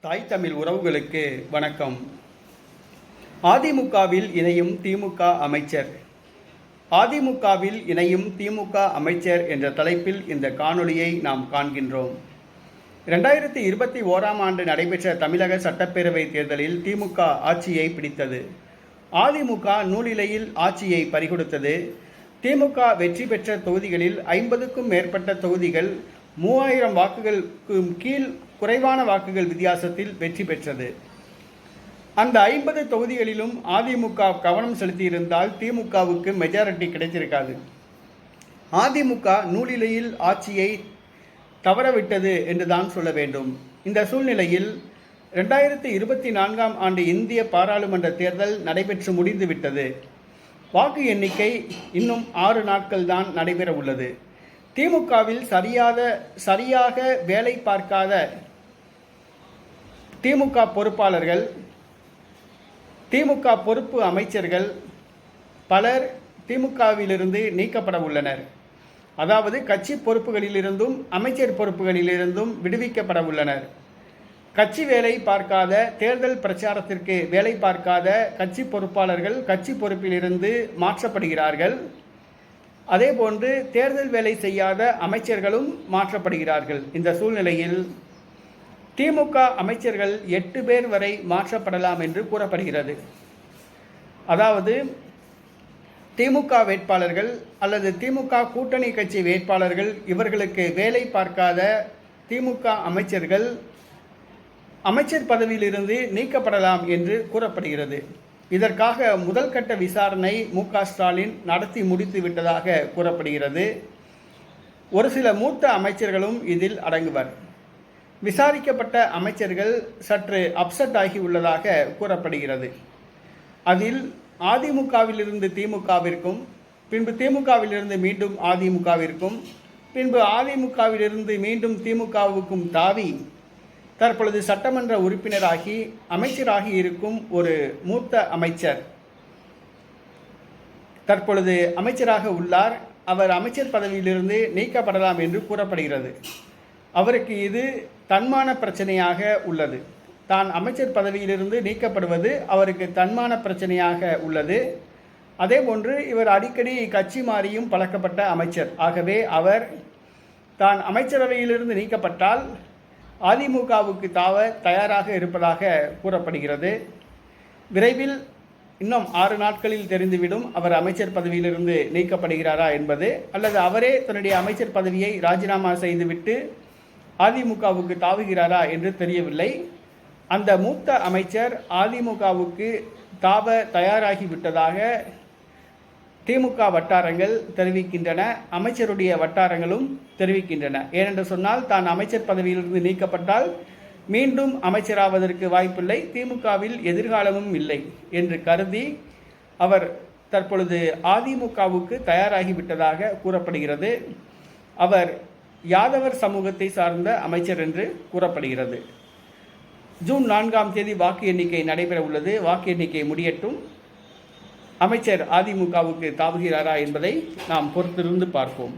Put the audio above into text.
தாய் தமிழ் உறவுகளுக்கு வணக்கம். அதிமுகவில் இணையும் திமுக அமைச்சர். அதிமுகவில் இணையும் திமுக அமைச்சர் என்ற தலைப்பில் இந்த காணொளியை நாம் காண்கின்றோம். 2021ஆம் ஆண்டு நடைபெற்ற தமிழக சட்டப்பேரவை தேர்தலில் திமுக ஆட்சியை பிடித்தது. அதிமுக நூலிலையில் ஆட்சியை பறிகொடுத்தது. திமுக வெற்றி பெற்ற தொகுதிகளில் 50க்கும் மேற்பட்ட தொகுதிகள் 3000 வாக்குகளுக்கு கீழ் குறைவான வாக்குகள் வித்தியாசத்தில் வெற்றி பெற்றது. அந்த 50 தொகுதிகளிலும் அதிமுக கவனம் செலுத்தியிருந்தால் திமுகவுக்கு மெஜாரிட்டி கிடைத்திருக்காது. அதிமுக நூலிலையில் ஆட்சியை தவறவிட்டது என்றுதான் சொல்ல வேண்டும். இந்த சூழ்நிலையில் 2024ஆம் ஆண்டு இந்திய பாராளுமன்ற தேர்தல் நடைபெற்று முடிந்துவிட்டது. வாக்கு எண்ணிக்கை இன்னும் 6 நாட்கள் தான் நடைபெற உள்ளது. திமுகவில் சரியாக வேலை பார்க்காத திமுக பொறுப்பாளர்கள், திமுக பொறுப்பு அமைச்சர்கள் பலர் திமுகவிலிருந்து நீக்கப்பட உள்ளனர். அதாவது கட்சி பொறுப்புகளிலிருந்தும் அமைச்சர் பொறுப்புகளிலிருந்தும் விடுவிக்கப்பட உள்ளனர். கட்சி வேலை பார்க்காத, தேர்தல் பிரச்சாரத்திற்கு வேலை பார்க்காத கட்சி பொறுப்பாளர்கள் கட்சி பொறுப்பிலிருந்து மாற்றப்படுகிறார்கள். அதேபோன்று தேர்தல் வேலை செய்யாத அமைச்சர்களும் மாற்றப்படுகிறார்கள். இந்த சூழ்நிலையில் திமுக அமைச்சர்கள் 8 பேர் வரை மாற்றப்படலாம் என்று கூறப்படுகிறது. அதாவது திமுக வேட்பாளர்கள் அல்லது திமுக கூட்டணி கட்சி வேட்பாளர்கள் இவர்களுக்கு வேலை பார்க்காத திமுக அமைச்சர்கள் அமைச்சர் பதவியிலிருந்து நீக்கப்படலாம் என்று கூறப்படுகிறது. இதற்காக முதல் கட்ட விசாரணை மு.க. ஸ்டாலின் நடத்தி முடித்து விட்டதாக கூறப்படுகிறது. ஒரு சில மூத்த அமைச்சர்களும் இதில் அடங்குவர். விசாரிக்கப்பட்ட அமைச்சர்கள் சற்று அப்செட் ஆகி உள்ளதாக கூறப்படுகிறது. அதில் அதிமுகவிலிருந்து திமுகவிற்கும், பின்பு திமுகவிலிருந்து மீண்டும் அதிமுகவிற்கும், பின்பு அதிமுகவிலிருந்து மீண்டும் திமுகவுக்கும் தாவி தற்பொழுது சட்டமன்ற உறுப்பினராகி அமைச்சராகி இருக்கும் ஒரு மூத்த அமைச்சர் தற்பொழுது அமைச்சராக உள்ளார். அவர் அமைச்சர் பதவியிலிருந்து நீக்கப்படலாம் என்று கூறப்படுகிறது. அவருக்கு இது தன்மான பிரச்சனையாக உள்ளது. தான் அமைச்சர் பதவியிலிருந்து நீக்கப்படுவது அவருக்கு தன்மான பிரச்சனையாக உள்ளது. அதேபோன்று இவர் அடிக்கடி கட்சி மாறியும் பழக்கப்பட்ட அமைச்சர். ஆகவே அவர் தான் அமைச்சரவையிலிருந்து நீக்கப்பட்டால் அதிமுகவுக்கு தாவ தயாராக இருப்பதாக கூறப்படுகிறது. விரைவில் இன்னும் 6 நாட்களில் தெரிந்துவிடும் அவர் அமைச்சர் பதவியிலிருந்து நீக்கப்படுகிறாரா என்பது, அல்லது அவரே தன்னுடைய அமைச்சர் பதவியை ராஜினாமா செய்துவிட்டு அதிமுகவுக்கு தாவுகிறாரா என்று தெரியவில்லை. அந்த மூத்த அமைச்சர் அதிமுகவுக்கு தாவ தயாராகிவிட்டதாக திமுக வட்டாரங்கள் தெரிவிக்கின்றன, அமைச்சருடைய வட்டாரங்களும் தெரிவிக்கின்றன. ஏனென்று சொன்னால் தான் அமைச்சர் பதவியிலிருந்து நீக்கப்பட்டால் மீண்டும் அமைச்சராவதற்கு வாய்ப்பில்லை, திமுகவில் எதிர்காலமும் இல்லை என்று கருதி அவர் தற்பொழுது அதிமுகவுக்கு தயாராகிவிட்டதாக கூறப்படுகிறது. அவர் யாதவர் சமூகத்தை சார்ந்த அமைச்சர் என்று கூறப்படுகிறது. ஜூன் 4ஆம் தேதி வாக்கு எண்ணிக்கை நடைபெற உள்ளது. வாக்கு எண்ணிக்கை முடியட்டும். அமைச்சர் அதிமுகவுக்கு தாவுகிறாரா என்பதை நாம் பொறுத்திருந்து பார்ப்போம்.